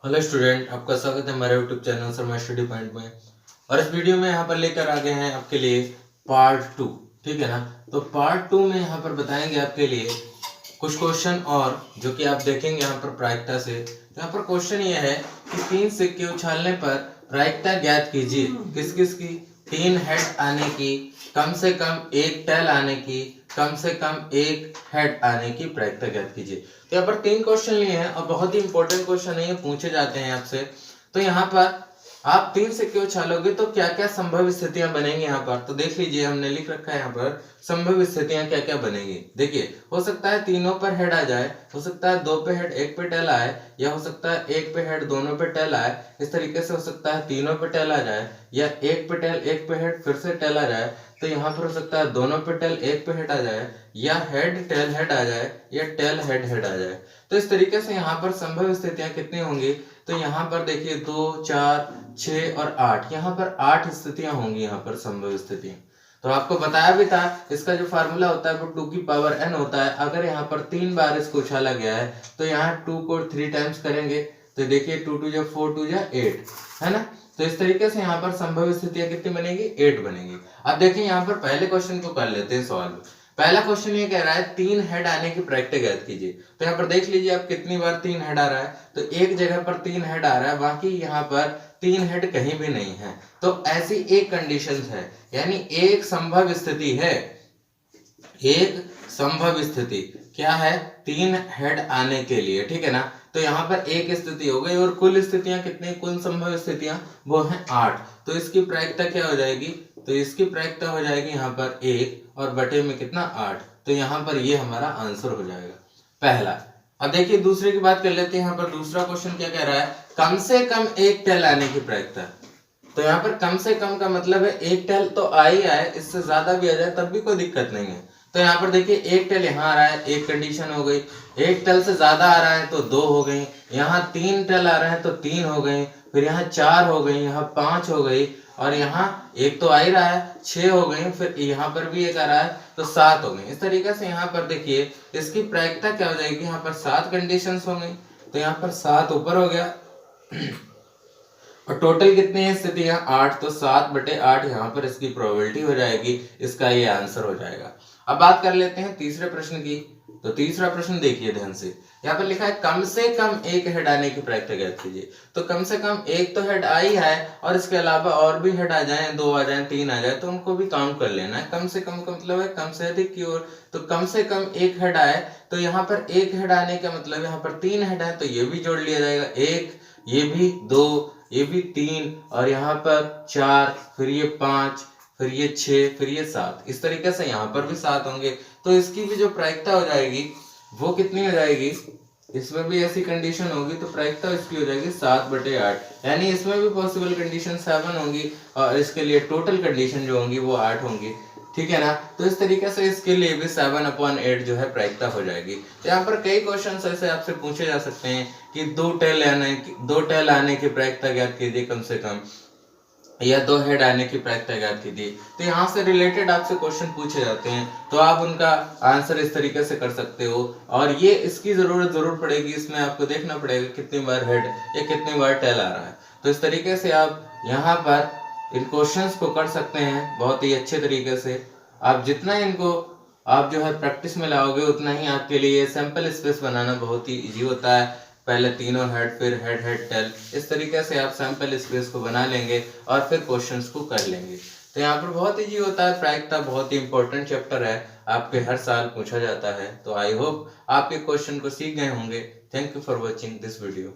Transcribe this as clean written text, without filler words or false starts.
Hello student, आपका स्वागत है हमारे YouTube channel Sharma study point में। और इस वीडियो में यहाँ पर लेकर आ गए हैं आपके लिए पार्ट 2। ठीक है ना। तो पार्ट 2 में यहाँ पर बताएंगे आपके लिए कुछ क्वेश्चन और जो कि आप देखेंगे यहाँ पर प्रायिकता से। तो यहाँ पर क्वेश्चन ये है कि 3 सिक्के उछालने पर प्रायिकता ज्ञात कीजिए। किस किस की? 3 हेड आने की, कम से कम 1 टेल आने की, कम से कम 1 हेड आने की प्रायिकता ज्ञात कीजिए। तो यहाँ पर 3 क्वेश्चन लिए हैं और बहुत ही इंपॉर्टेंट क्वेश्चन है, ये पूछे जाते हैं आपसे। तो यहाँ पर आप 3 सिक्के उछालोगे तो क्या क्या संभव स्थितियां बनेंगी यहाँ पर। तो देख लीजिए, हमने लिख रखा है यहाँ पर संभव स्थितियां क्या क्या बनेंगी। देखिए, हो सकता है तीनों पर हेड आ जाए, हो सकता है 2 पे हेड 1 पे टेल आए, या हो सकता है 1 पे हेड दोनों पे टेल आए। इस तरीके से हो सकता है तीनों पे टेल आ जाए, या 1 पे टेल 1 पे हेड फिर से टेल आ जाए। तो यहाँ पर हो सकता है दोनों पे टेल 1 पे हेड आ जाए, या हेड टेल हेड आ जाए, या टेल हेड हेड आ जाए। तो इस तरीके से यहाँ पर संभव स्थितियां कितनी होंगी। तो यहाँ पर देखिए 2, 4, 6 और 8, यहाँ पर 8 स्थितियां होंगी यहाँ पर संभव स्थितियां। तो आपको बताया भी था, इसका जो फार्मूला होता है वो 2 की पावर n होता है। अगर यहाँ पर 3 बार इसको उछाला गया है तो यहाँ 2 को 3 टाइम्स करेंगे। तो देखिए 2 2 जा 4 2 जा 8, है ना। तो इस तरीके से यहाँ पर संभव स्थितियां कितनी बनेगी? 8 बनेगी। अब देखिए यहाँ पर पहले क्वेश्चन को कर लेते हैं सॉल्व। पहला क्वेश्चन ये कह रहा है 3 हेड आने की प्रायिकता ज्ञात कीजिए। तो यहाँ पर देख लीजिए आप कितनी बार 3 हेड आ रहा है। तो एक जगह पर 3 हेड आ रहा है, बाकी यहाँ पर 3 हेड कहीं भी नहीं है। तो ऐसी एक कंडीशन है, यानी एक संभव स्थिति है। एक संभव स्थिति क्या है? 3 हेड आने के लिए, ठीक है ना। तो यहाँ पर एक स्थिति हो गई और कुल स्थितियां कितनी, कुल संभव स्थितियां वो है 8। तो इसकी प्रायिकता क्या हो जाएगी? तो इसकी प्रायिकता हो जाएगी यहाँ पर 1 और बटे में कितना 8। तो यहाँ पर ये हमारा आंसर हो जाएगा पहला। अब देखिए दूसरे की बात कर लेते हैं। यहाँ पर दूसरा क्वेश्चन क्या कह रहा है? कम से कम 1 टेल आने की प्रायिकता। तो यहाँ पर कम से कम का मतलब है 1 टेल तो आ ही आए, इससे ज्यादा भी आ जाए तब भी कोई दिक्कत नहीं है। तो यहाँ पर देखिए 1 टेल यहाँ आ रहा है, एक कंडीशन हो गई। 1 टेल से ज्यादा आ रहा है तो 2 हो गई। यहाँ 3 टेल आ रहे हैं तो 3 हो गई, फिर यहाँ 4 हो गई, यहाँ 5 हो गई, और यहाँ एक तो आ ही रहा है 6 हो गई, फिर यहाँ पर भी एक आ रहा है तो 7 हो गई। इस तरीके से यहाँ पर देखिए इसकी प्रायिकता क्या हो जाएगी? यहाँ पर 7 कंडीशन हो गई। तो यहाँ पर 7 ऊपर हो गया और टोटल कितनी है स्थितियां? 8। तो 7 बटे 8 यहाँ पर इसकी प्रोबेबिलिटी हो जाएगी, इसका ये आंसर हो जाएगा। अब बात कर लेते हैं तीसरे प्रश्न की। तो तीसरा प्रश्न देखिए ध्यान से, यहाँ पर लिखा है कम से कम 1 हेड आने की प्रायिकता ज्ञात कीजिए। तो कम से कम 1 तो हेड आ ही है, और इसके अलावा और भी हेड आ जाए, 2 आ जाए, 3 आ जाए, तो उनको भी काउंट कर लेना है। कम से कम का मतलब है कम से अधिक की ओर। तो कम से कम 1 हेड आए, तो यहाँ पर 1 हेड आने का मतलब यहाँ पर 3 हेड है, तो ये भी जोड़ लिया जाएगा। 1, ये भी 2, ये भी 3, और यहाँ पर 4, फिर ये 5, फिर ये 6, फिर ये 7। इस तरीके से यहाँ पर भी 7 होंगे। तो इसकी भी जो प्रायिकता हो जाएगी वो कितनी हो जाएगी? इसमें भी ऐसी कंडीशन होगी तो प्रायिकता इसकी हो जाएगी 7 बटे 8, यानी इसमें भी पॉसिबल कंडीशन 7 होंगी और इसके लिए टोटल कंडीशन जो होंगी वो 8 होंगी, ठीक है ना। तो इस तरीके से इसके लिए भी 7/8 जो है प्रायिकता हो जाएगी। तो यहाँ पर कई क्वेश्चन ऐसे आपसे पूछे जा सकते हैं कि 2 टेल आने की प्रायिकता ज्ञात कीजिए कम से कम, या 2 हेड आने की प्रायिकता ज्ञात कीजिए। तो यहाँ से रिलेटेड आपसे क्वेश्चन पूछे जाते हैं, तो आप उनका आंसर इस तरीके से कर सकते हो। और ये इसकी जरूरत जरूर पड़ेगी, इसमें आपको देखना पड़ेगा कितनी बार हेड या कितनी बार टेल आ रहा है। तो इस तरीके से आप यहाँ पर इन क्वेश्चंस को कर सकते हैं बहुत ही अच्छे तरीके से। आप जितना इनको आप जो है प्रैक्टिस में लाओगे उतना ही आपके लिए सैंपल स्पेस बनाना बहुत ही इजी होता है। पहले तीनों हेड, फिर हेड हेड टेल, इस तरीके से आप सैंपल स्पेस को बना लेंगे और फिर क्वेश्चंस को कर लेंगे। तो यहाँ पर बहुत इजी होता है। प्रायिकता बहुत ही इंपॉर्टेंट चैप्टर है, आपके हर साल पूछा जाता है। तो आई होप आप ये क्वेश्चन को सीख गए होंगे। Thank you for watching this video.